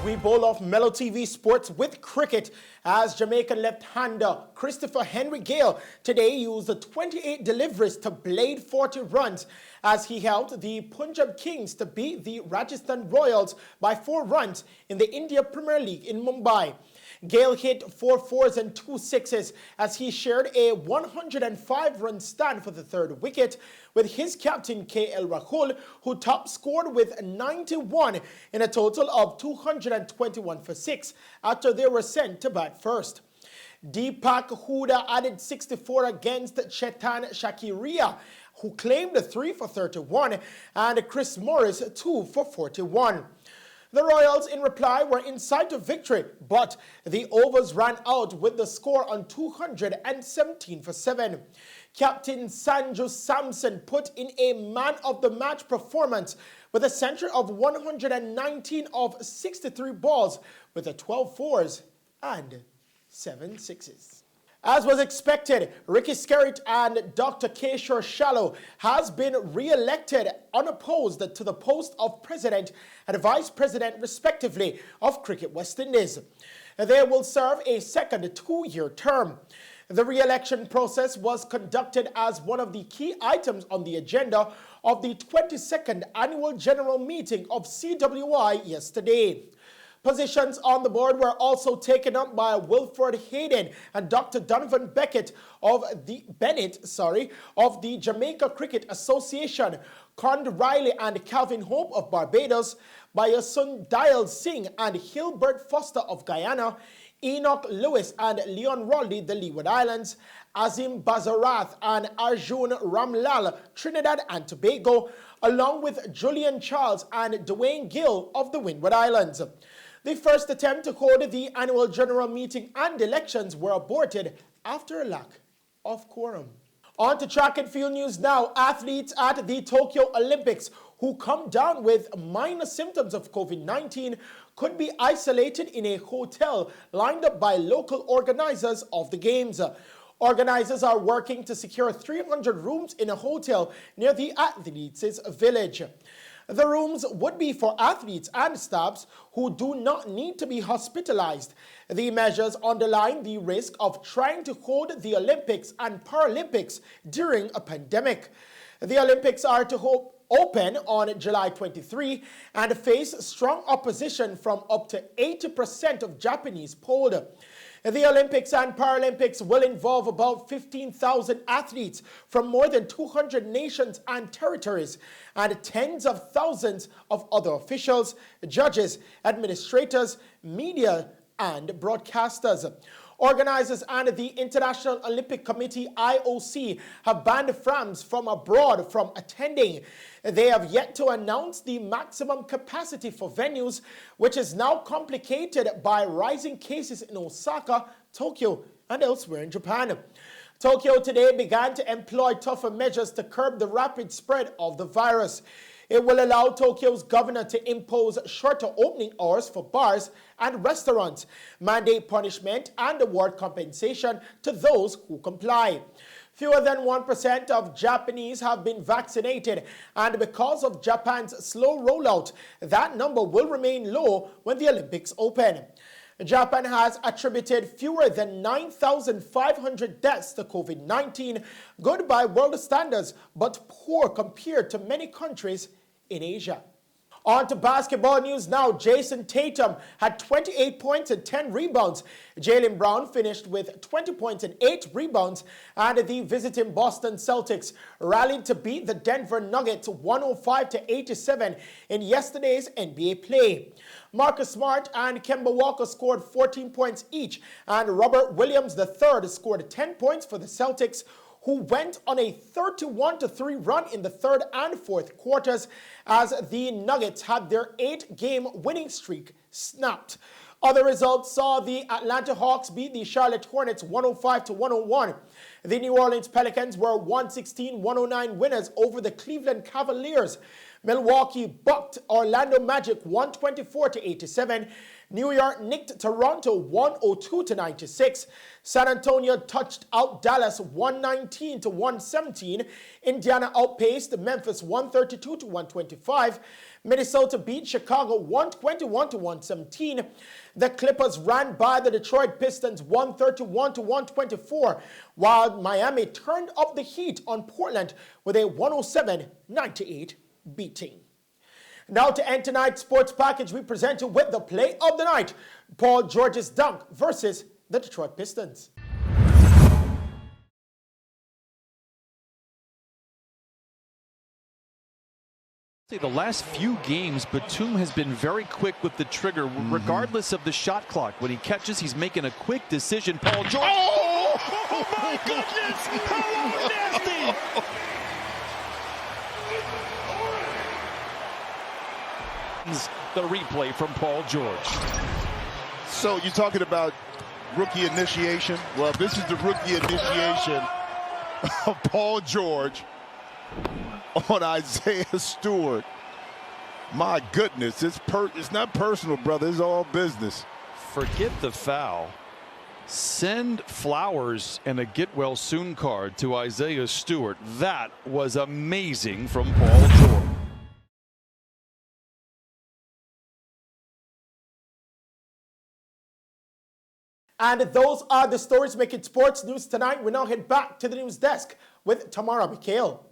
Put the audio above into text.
We bowl off Mello TV Sports with cricket as Jamaican left-hander Christopher Henry Gale today used 28 deliveries to blade 40 runs as he helped the Punjab Kings to beat the Rajasthan Royals by 4 runs in the India Premier League in Mumbai. Gale hit 4 fours and 2 sixes as he shared a 105-run stand for the third wicket with his captain KL Rahul, who top scored with 91 in a total of 221 for 6 after they were sent to bat first. Deepak Hooda added 64 against Chetan Shakiria, who claimed 3 for 31, and Chris Morris 2 for 41. The Royals, in reply, were in sight of victory, but the overs ran out with the score on 217 for 7. Captain Sanju Samson put in a man-of-the-match performance with a century of 119 of 63 balls with 12 fours and 7 sixes. As was expected, Ricky Skerritt and Dr. Kishore Shallow has been re-elected unopposed to the post of President and Vice President, respectively, of Cricket West Indies. They will serve a second 2-year term. The re-election process was conducted as one of the key items on the agenda of the 22nd Annual General Meeting of CWI yesterday. Positions on the board were also taken up by Wilfred Hayden and Dr. Donovan of the Jamaica Cricket Association, Cond Riley and Calvin Hope of Barbados, by Sundayal Singh and Hilbert Foster of Guyana, Enoch Lewis and Leon Roldy, the Leeward Islands, Azim Bazarath and Arjun Ramlal, Trinidad and Tobago, along with Julian Charles and Dwayne Gill of the Windward Islands. The first attempt to hold the annual general meeting and elections were aborted after a lack of quorum. On to track and field news now. Athletes at the Tokyo Olympics who come down with minor symptoms of COVID-19 could be isolated in a hotel lined up by local organizers of the Games. Organizers are working to secure 300 rooms in a hotel near the athletes' village. The rooms would be for athletes and staffs who do not need to be hospitalized. The measures underline the risk of trying to hold the Olympics and Paralympics during a pandemic. The Olympics are to open on July 23 and face strong opposition from up to 80% of Japanese polled. The Olympics and Paralympics will involve about 15,000 athletes from more than 200 nations and territories and tens of thousands of other officials, judges, administrators, media, and broadcasters. Organizers and the International Olympic Committee, IOC, have banned France from abroad from attending. They have yet to announce the maximum capacity for venues, which is now complicated by rising cases in Osaka, Tokyo, and elsewhere in Japan. Tokyo today began to employ tougher measures to curb the rapid spread of the virus. It will allow Tokyo's governor to impose shorter opening hours for bars and restaurants, mandate punishment, and award compensation to those who comply. Fewer than 1% of Japanese have been vaccinated, and because of Japan's slow rollout, that number will remain low when the Olympics open. Japan has attributed fewer than 9,500 deaths to COVID-19, good by world standards, but poor compared to many countries in Asia. On to basketball news now. Jason Tatum had 28 points and 10 rebounds. Jaylen Brown finished with 20 points and 8 rebounds, and the visiting Boston Celtics rallied to beat the Denver Nuggets 105-87 in yesterday's NBA play. Marcus Smart and Kemba Walker scored 14 points each, and Robert Williams III scored 10 points for the Celtics, who went on a 31-3 run in the third and fourth quarters as the Nuggets had their 8-game winning streak snapped. Other results saw the Atlanta Hawks beat the Charlotte Hornets 105-101. The New Orleans Pelicans were 116-109 winners over the Cleveland Cavaliers. Milwaukee bucked Orlando Magic 124-87. New York nicked Toronto 102-96. San Antonio touched out Dallas 119-117. Indiana outpaced Memphis 132-125. Minnesota beat Chicago 121-117. The Clippers ran by the Detroit Pistons 131-124, while Miami turned up the heat on Portland with a 107-98 beating. Now to end tonight's sports package, we present you with the play of the night, Paul George's dunk versus the Detroit Pistons. The last few games, Batum has been very quick with the trigger, regardless of the shot clock. When he catches, he's making a quick decision. Paul George. Oh my goodness! How nasty! The replay from Paul George. So you're talking about rookie initiation? Well, this is the rookie initiation of Paul George on Isaiah Stewart. My goodness, it's not personal, brother. It's all business. Forget the foul. Send flowers and a get well soon card to Isaiah Stewart. That was amazing from Paul George. And those are the stories making sports news tonight. We now head back to the news desk with Tamara Mikhail.